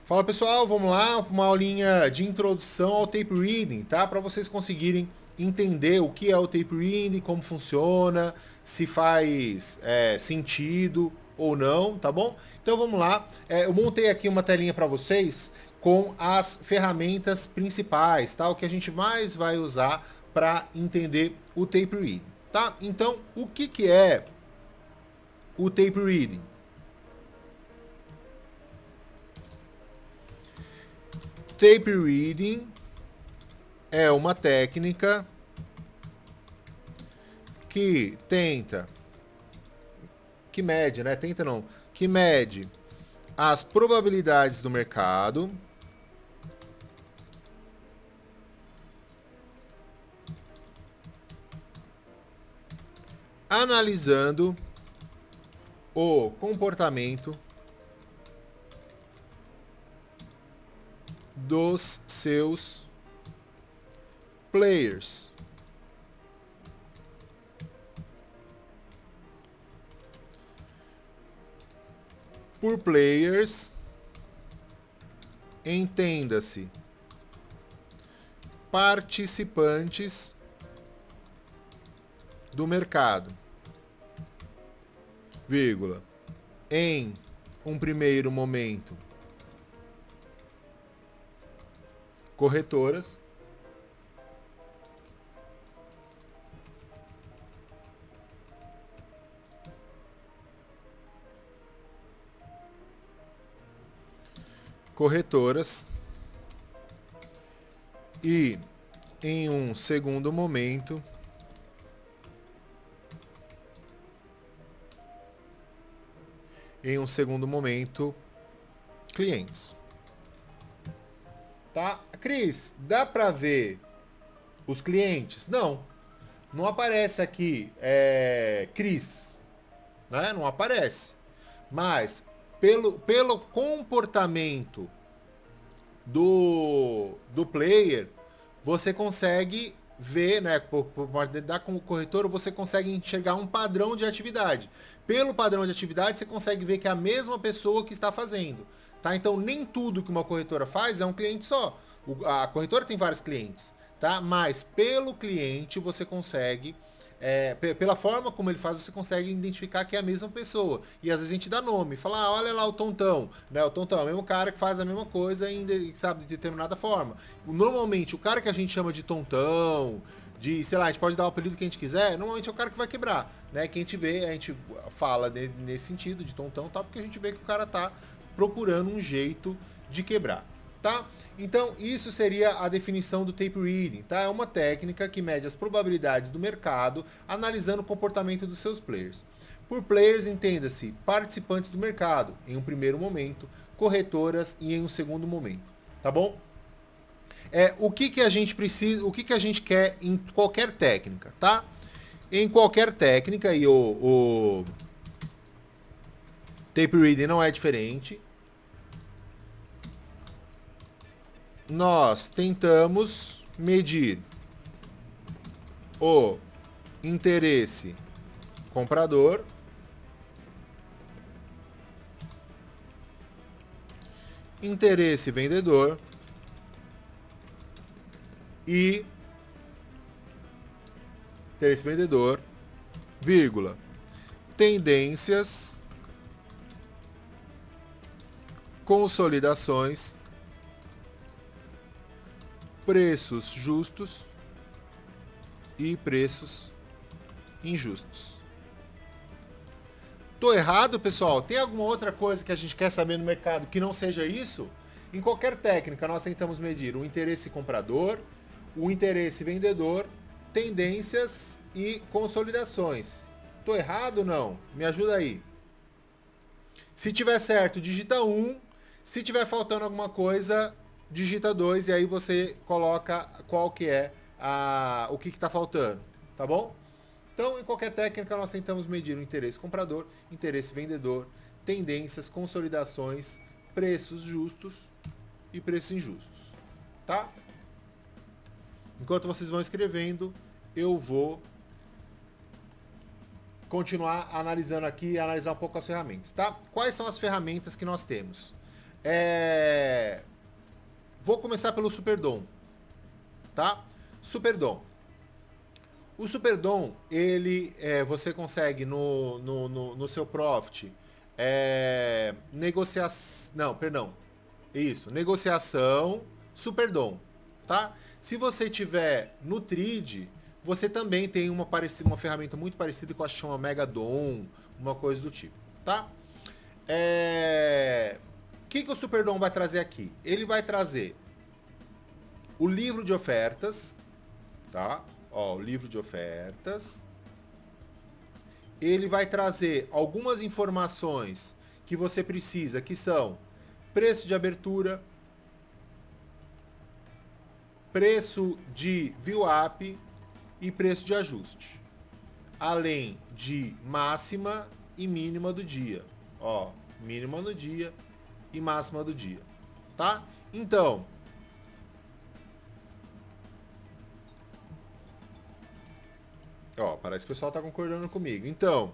Fala pessoal, vamos lá, uma aulinha de introdução ao tape reading, tá? Para vocês conseguirem entender o que é o tape reading, como funciona, se faz sentido ou não, tá bom? Então vamos lá. Eu montei aqui uma telinha para vocês com as ferramentas principais, tá? O que a gente mais vai usar para entender o tape reading, tá? Então, o que é o tape reading? Tape reading é uma técnica que mede, né? Tenta não, que mede as probabilidades do mercado analisando o comportamento dos seus players. Por players, entenda-se participantes do mercado, vírgula, em um primeiro momento, corretoras, corretoras e em um segundo momento clientes. Tá? Cris, dá para ver os clientes? Não. Não aparece aqui Cris, né? Não aparece. Mas pelo comportamento do player, você consegue ver, né? Por da corretora, você consegue enxergar um padrão de atividade. Pelo padrão de atividade, você consegue ver que é a mesma pessoa que está fazendo. Tá? Então, nem tudo que uma corretora faz é um cliente só. A corretora tem vários clientes, tá? Mas pelo cliente você consegue pela forma como ele faz, você consegue identificar que é a mesma pessoa. E às vezes a gente dá nome, fala, olha lá o Tontão, né? O Tontão é o mesmo cara que faz a mesma coisa sabe, de determinada forma. Normalmente, o cara que a gente chama de Tontão, de, sei lá, a gente pode dar o apelido que a gente quiser, normalmente é o cara que vai quebrar, né? Que a gente fala nesse sentido de Tontão, tá? Porque a gente vê que o cara tá procurando um jeito de quebrar. Tá? Então, isso seria a definição do tape reading, tá? É uma técnica que mede as probabilidades do mercado analisando o comportamento dos seus players. Por players, entenda-se participantes do mercado, em um primeiro momento, corretoras e em um segundo momento, tá bom? O que a gente precisa, o que a gente quer em qualquer técnica, tá? Em qualquer técnica, e o tape reading não é diferente, nós tentamos medir o interesse comprador interesse vendedor e interesse vendedor, vírgula, tendências, consolidações, preços justos e preços injustos. Tô errado, pessoal? Tem alguma outra coisa que a gente quer saber no mercado que não seja isso? Em qualquer técnica, nós tentamos medir o interesse comprador, o interesse vendedor, tendências e consolidações. Tô errado ou não? Me ajuda aí. Se tiver certo, digita 1. Se tiver faltando alguma coisa, digita 2 e aí você coloca qual que é o que está faltando, tá bom? Então, em qualquer técnica, nós tentamos medir o interesse comprador, interesse vendedor, tendências, consolidações, preços justos e preços injustos, tá? Enquanto vocês vão escrevendo, eu vou continuar analisando aqui e analisar um pouco as ferramentas, tá? Quais são as ferramentas que nós temos? Vou começar pelo Superdom, tá? Superdom. O Superdom, ele, você consegue no seu Profit negociação... Não, perdão. Isso, negociação Superdom, tá? Se você tiver no Trid, você também tem uma ferramenta muito parecida com a que chama Megadom, uma coisa do tipo, tá? O que o Superdom vai trazer aqui? Ele vai trazer o livro de ofertas, tá? Ó, o livro de ofertas. Ele vai trazer algumas informações que você precisa, que são preço de abertura, preço de VWAP e preço de ajuste. Além de máxima e mínima do dia. Ó, mínima do dia e máxima do dia, tá? Então, ó, parece que o pessoal tá concordando comigo. Então,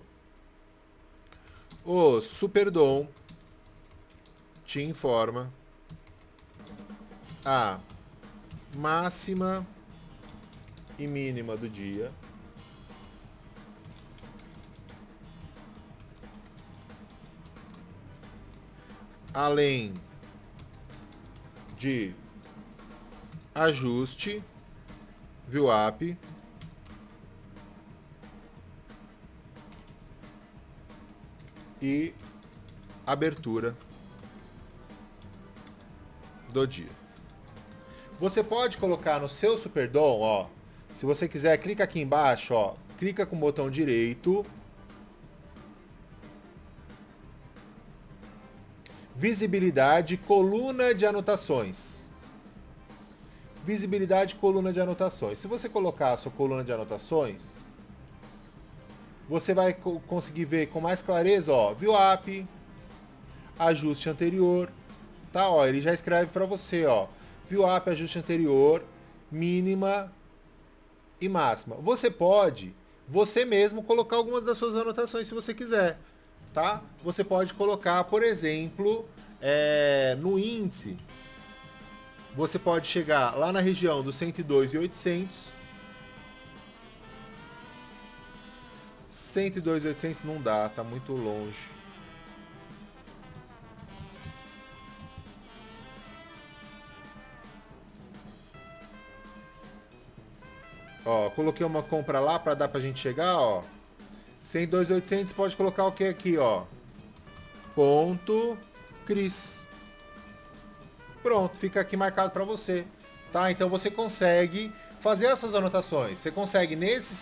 o Superdom te informa a máxima e mínima do dia, além de ajuste, VWAP, e abertura do dia. Você pode colocar no seu Superdom, ó, se você quiser, clica aqui embaixo, ó, clica com o botão direito, visibilidade, coluna de anotações. Visibilidade, coluna de anotações. Se você colocar a sua coluna de anotações, você vai conseguir ver com mais clareza, ó, VWAP, ajuste anterior, tá? Ó, ele já escreve para você, ó, VWAP, ajuste anterior, mínima e máxima. Você pode, você mesmo, colocar algumas das suas anotações se você quiser, tá? Você pode colocar, por exemplo, no índice, você pode chegar lá na região dos 102.800, 102.800 não dá, tá muito longe. Ó, coloquei uma compra lá para dar pra gente chegar, ó. 102.800 pode colocar o que aqui, ó? Ponto Cris. Pronto, fica aqui marcado para você, tá? Então você consegue fazer as suas anotações. Você consegue, nesse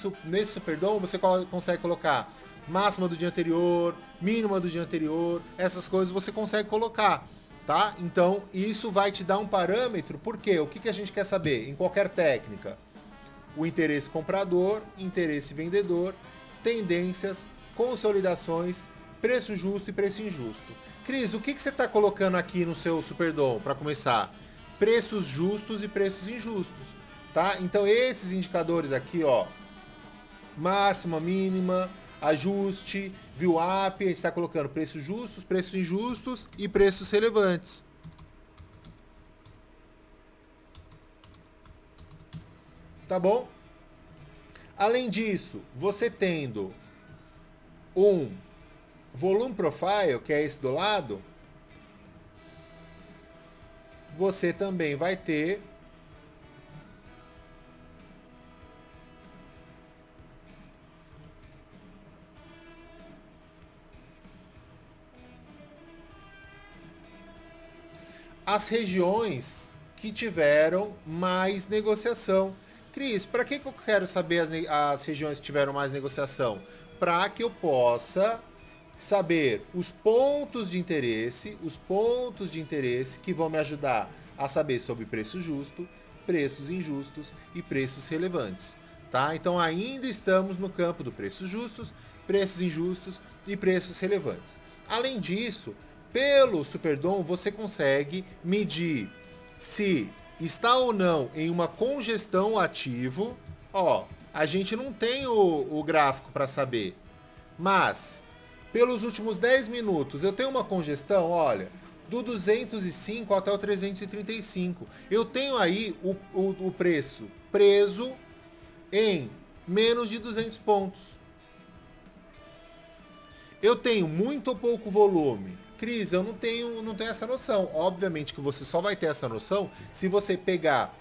Superdom, você consegue colocar máxima do dia anterior, mínima do dia anterior, essas coisas você consegue colocar, tá? Então, isso vai te dar um parâmetro, porque o que a gente quer saber em qualquer técnica? O interesse comprador, interesse vendedor, tendências, consolidações, preço justo e preço injusto. Cris, o que você está colocando aqui no seu Superdom, para começar? Preços justos e preços injustos. Tá? Então esses indicadores aqui, ó, máxima, mínima, ajuste, VWAP, a gente está colocando preços justos, preços injustos e preços relevantes. Tá bom? Além disso, você tendo um volume profile, que é esse do lado, você também vai ter as regiões que tiveram mais negociação. Cris, para que eu quero saber as regiões que tiveram mais negociação? Para que eu possa saber os pontos de interesse que vão me ajudar a saber sobre preço justo, preços injustos e preços relevantes. Tá? Então ainda estamos no campo do preços justos, preços injustos e preços relevantes. Além disso, pelo Superdom você consegue medir se está ou não em uma congestão ativo. Ó, a gente não tem o gráfico para saber, mas pelos últimos 10 minutos eu tenho uma congestão, olha, do 205 até o 335. Eu tenho aí o preço preso em menos de 200 pontos. Eu tenho muito ou pouco volume? Cris, eu não tenho essa noção. Obviamente que você só vai ter essa noção se você pegar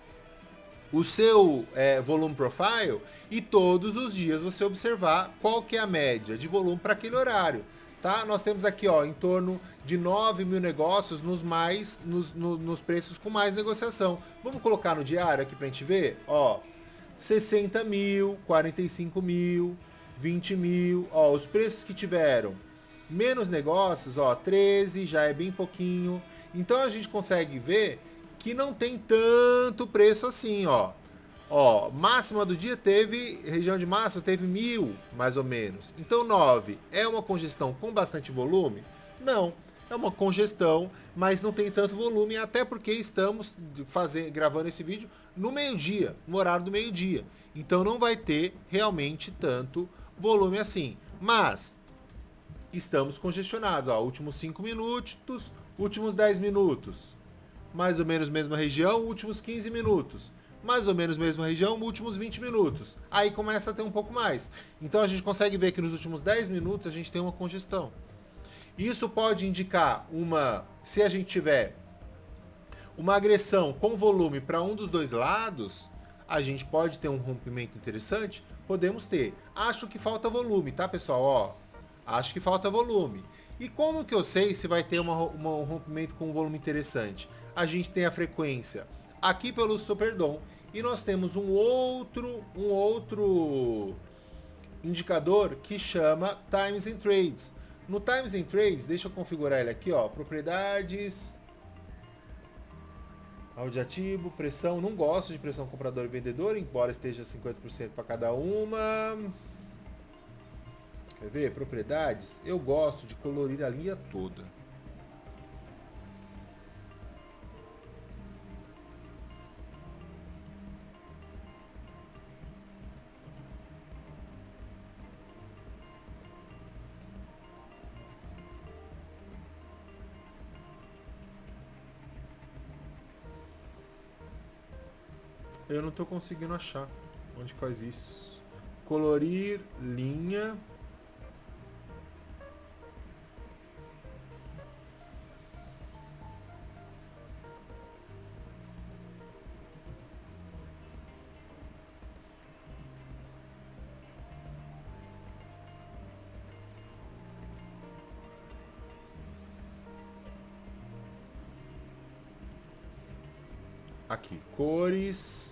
o seu volume profile e todos os dias você observar qual que é a média de volume para aquele horário. Tá? Nós temos aqui em torno de 9 mil negócios nos preços com mais negociação. Vamos colocar no diário aqui para a gente ver? 60 mil, 45 mil, 20 mil. Os preços que tiveram menos negócios, 13, já é bem pouquinho. Então a gente consegue ver que não tem tanto preço assim, máxima do dia região de máxima teve 1.000, mais ou menos. Então 9 é uma congestão com bastante volume? Não, é uma congestão, mas não tem tanto volume, até porque estamos gravando esse vídeo no meio-dia, no horário do meio-dia. Então não vai ter realmente tanto volume assim. Mas estamos congestionados, últimos 5 minutos, últimos 10 minutos, mais ou menos mesma região, últimos 15 minutos. Mais ou menos mesma região, últimos 20 minutos. Aí começa a ter um pouco mais. Então a gente consegue ver que nos últimos 10 minutos a gente tem uma congestão. Isso pode indicar se a gente tiver uma agressão com volume para um dos dois lados, a gente pode ter um rompimento interessante? Podemos ter. Acho que falta volume, tá, pessoal? Acho que falta volume. E como que eu sei se vai ter um rompimento com um volume interessante? A gente tem a frequência aqui pelo Superdom e nós temos um outro indicador que chama Times and Trades. No Times and Trades, deixa eu configurar ele aqui, propriedades, audiativo, pressão. Não gosto de pressão comprador e vendedor, embora esteja 50% para cada uma. Quer ver? Propriedades. Eu gosto de colorir a linha toda. Eu não estou conseguindo achar onde faz isso. Colorir linha. Aqui, cores.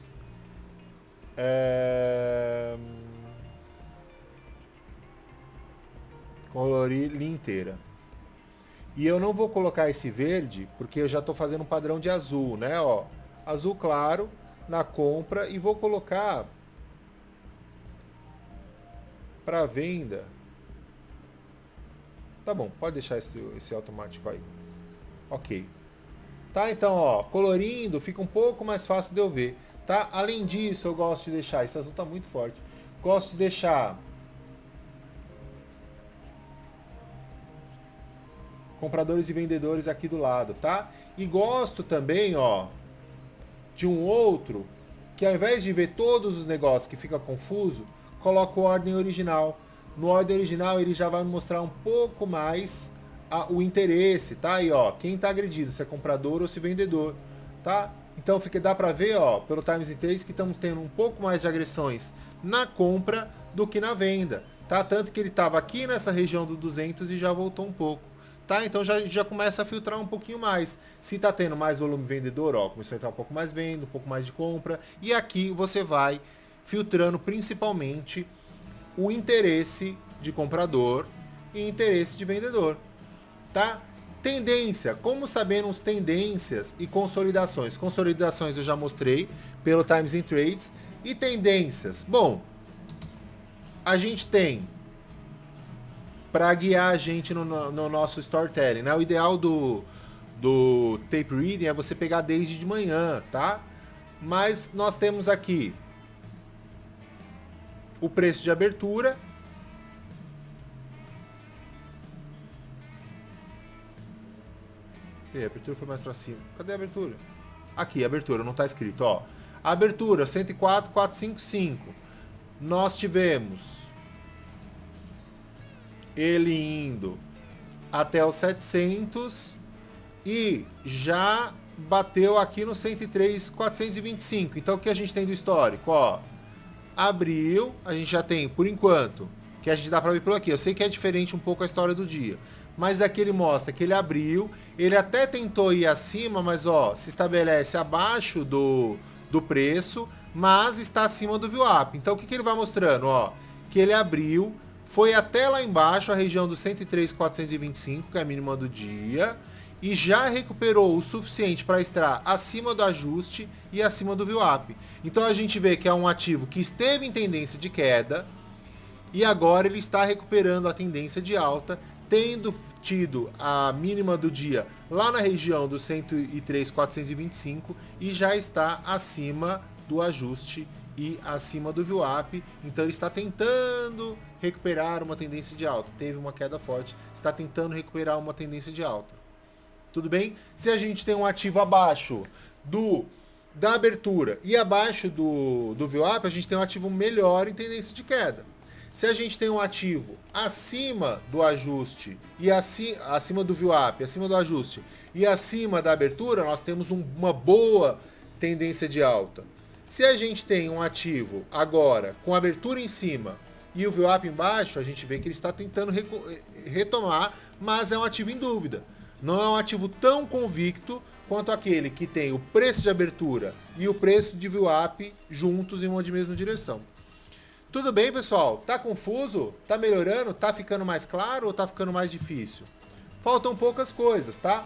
Colorir linha inteira. E eu não vou colocar esse verde, porque eu já estou fazendo um padrão de azul, né? Azul claro na compra, e vou colocar para venda. Tá bom, pode deixar esse automático aí. Ok. Tá, então, colorindo fica um pouco mais fácil de eu ver. Tá? Além disso, eu gosto de deixar, esse azul tá muito forte, gosto de deixar compradores e vendedores aqui do lado, tá? E gosto também, de um outro, que ao invés de ver todos os negócios que fica confuso, coloco ordem original. No ordem original ele já vai me mostrar um pouco mais o interesse, tá? Aí, quem tá agredido, se é comprador ou se é vendedor, tá? Então dá para ver, pelo Times and Trades, que estamos tendo um pouco mais de agressões na compra do que na venda, tá? Tanto que ele estava aqui nessa região do 200 e já voltou um pouco, tá? Então já começa a filtrar um pouquinho mais. Se está tendo mais volume vendedor, começou a entrar um pouco mais venda, um pouco mais de compra. E aqui você vai filtrando principalmente o interesse de comprador e interesse de vendedor, tá? Tendência, como sabemos tendências e consolidações. Consolidações eu já mostrei pelo Times and Trades. E tendências, bom, a gente tem para guiar a gente no nosso storytelling, né? O ideal do tape reading é você pegar desde de manhã, tá? Mas nós temos aqui o preço de abertura, E a abertura foi mais para cima. Cadê a abertura? Aqui, a abertura, não está escrito, ó. A abertura, 104,455. Nós tivemos ele indo até os 700 e já bateu aqui no 103,425. Então, o que a gente tem do histórico? Ó, abriu, a gente já tem, por enquanto, que a gente dá para ver por aqui. Eu sei que é diferente um pouco a história do dia, mas aqui ele mostra que ele abriu, ele até tentou ir acima, mas ó, se estabelece abaixo do preço, mas está acima do VWAP. Então, o que ele vai mostrando? Ó, que ele abriu, foi até lá embaixo, a região dos 103,425, que é a mínima do dia, e já recuperou o suficiente para estar acima do ajuste e acima do VWAP. Então a gente vê que é um ativo que esteve em tendência de queda e agora ele está recuperando a tendência de alta, tendo tido a mínima do dia lá na região dos 103,425 e já está acima do ajuste e acima do VWAP. Então ele está tentando recuperar uma tendência de alta. Teve uma queda forte, está tentando recuperar uma tendência de alta. Tudo bem? Se a gente tem um ativo abaixo da abertura e abaixo do VWAP, a gente tem um ativo melhor em tendência de queda. Se a gente tem um ativo acima do ajuste e acima do VWAP, acima do ajuste e acima da abertura, nós temos uma boa tendência de alta. Se a gente tem um ativo agora com a abertura em cima e o VWAP embaixo, a gente vê que ele está tentando retomar, mas é um ativo em dúvida. Não é um ativo tão convicto quanto aquele que tem o preço de abertura e o preço de VWAP juntos em uma mesma direção. Tudo bem, pessoal? Tá confuso? Tá melhorando? Tá ficando mais claro ou tá ficando mais difícil? Faltam poucas coisas, tá?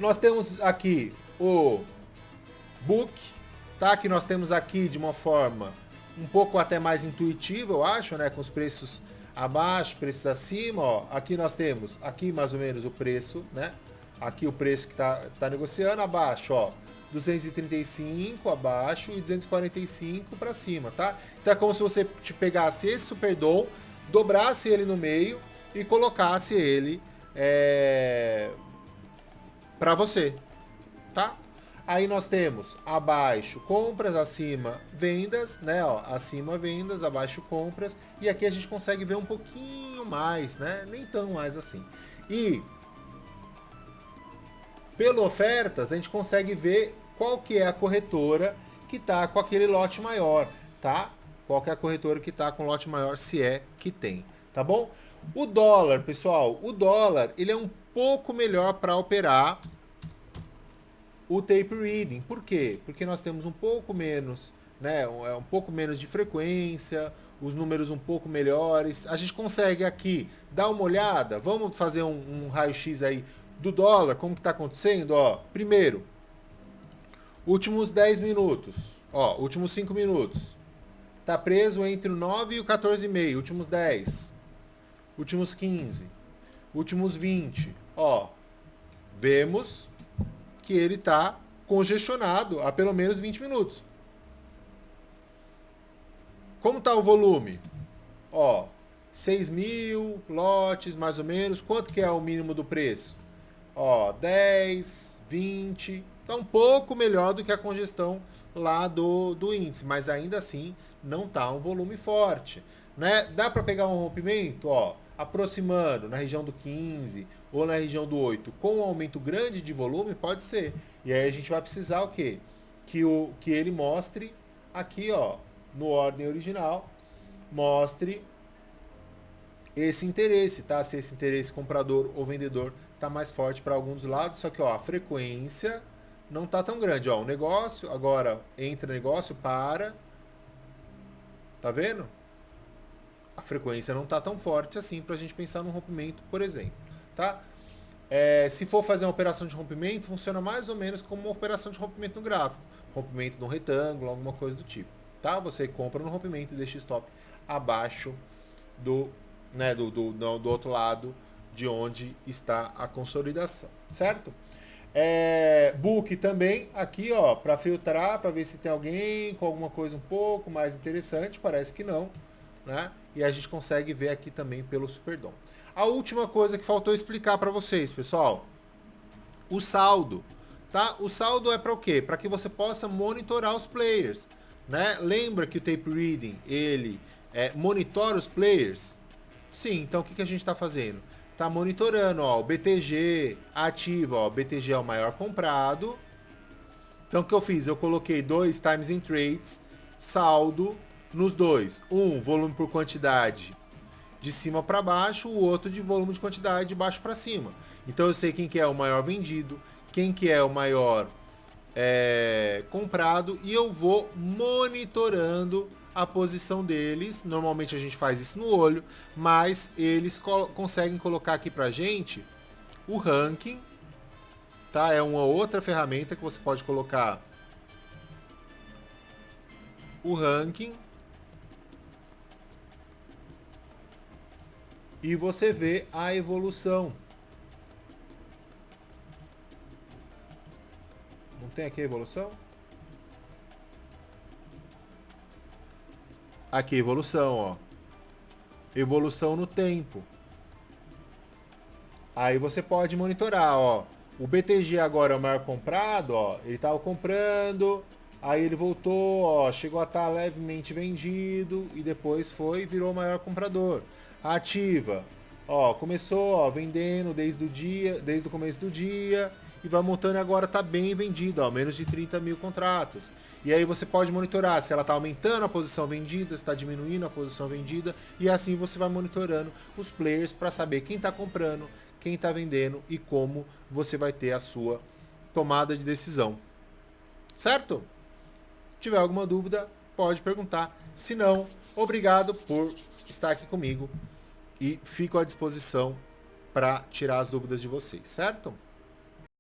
Nós temos aqui o book, tá? Que nós temos aqui de uma forma um pouco até mais intuitiva, eu acho, né? Com os preços abaixo, preços acima, ó. Aqui nós temos, aqui mais ou menos o preço, né? Aqui o preço que tá negociando, abaixo, ó. 235 abaixo e 245 para cima, tá? Então é como se você te pegasse esse Superdom, dobrasse ele no meio e colocasse ele para você, tá? Aí nós temos abaixo compras, acima vendas, né? Ó, acima vendas, abaixo compras. E aqui a gente consegue ver um pouquinho mais, né? Nem tão mais assim. E pelo ofertas, a gente consegue ver qual que é a corretora que está com aquele lote maior, tá? Qual que é a corretora que está com lote maior, se é que tem, tá bom? O dólar, pessoal, o dólar, ele é um pouco melhor para operar o tape reading. Por quê? Porque nós temos um pouco menos, né? Um pouco menos de frequência, os números um pouco melhores. A gente consegue aqui dar uma olhada, vamos fazer um raio-x aí do dólar, como que está acontecendo, ó. Primeiro, últimos 10 minutos, ó, últimos 5 minutos. Tá preso entre o 9 e o 14,5, últimos 10, últimos 15, últimos 20, ó. Vemos que ele está congestionado há pelo menos 20 minutos. Como está o volume? Ó, 6 mil lotes, mais ou menos. Quanto que é o mínimo do preço? Ó, 10, 20. Tá um pouco melhor do que a congestão lá do índice, mas ainda assim não tá um volume forte, né? Dá para pegar um rompimento, ó, aproximando na região do 15 ou na região do 8, com um aumento grande de volume, pode ser. E aí a gente vai precisar o quê? Que ele mostre aqui, ó, no ordem original, mostre esse interesse, tá? Se esse interesse comprador ou vendedor tá mais forte para algum dos lados, só que, ó, a frequência não tá tão grande, ó, o negócio, agora entra negócio, para, tá vendo? A frequência não tá tão forte assim pra gente pensar num rompimento, por exemplo, tá? Se for fazer uma operação de rompimento, funciona mais ou menos como uma operação de rompimento no gráfico, rompimento num retângulo, alguma coisa do tipo, tá? Você compra no rompimento e deixa o stop abaixo do outro lado de onde está a consolidação, certo? Book também aqui, ó, para filtrar, para ver se tem alguém com alguma coisa um pouco mais interessante, parece que não, né? E a gente consegue ver aqui também pelo Superdom. A última coisa que faltou explicar para vocês, pessoal, o saldo, tá? O saldo é para o quê? Para que você possa monitorar os players, né? Lembra que o tape reading, ele monitora os players? Sim, então o que a gente está fazendo? Está monitorando, ó, o BTG ativo, ó, o BTG é o maior comprado. Então o que eu fiz? Eu coloquei 2 times in trades, saldo nos dois. Um, volume por quantidade de cima para baixo, o outro de volume de quantidade de baixo para cima. Então eu sei quem que é o maior vendido, quem que é o maior comprado, e eu vou monitorando a posição deles. Normalmente a gente faz isso no olho, mas eles conseguem colocar aqui pra gente o ranking, tá? É uma outra ferramenta que você pode colocar o ranking e você vê a evolução. Não tem aqui a evolução? Aqui, evolução, ó. Evolução no tempo. Aí você pode monitorar, ó. O BTG agora é o maior comprado, ó. Ele tava comprando, aí ele voltou, ó. Chegou a estar levemente vendido e depois virou o maior comprador. A ativa, ó, começou, ó, vendendo desde o começo do dia e vai montando e agora tá bem vendido, ó, menos de 30 mil contratos. E aí você pode monitorar se ela está aumentando a posição vendida, se está diminuindo a posição vendida, e assim você vai monitorando os players para saber quem está comprando, quem está vendendo e como você vai ter a sua tomada de decisão. Certo? Se tiver alguma dúvida, pode perguntar. Se não, obrigado por estar aqui comigo e fico à disposição para tirar as dúvidas de vocês, certo?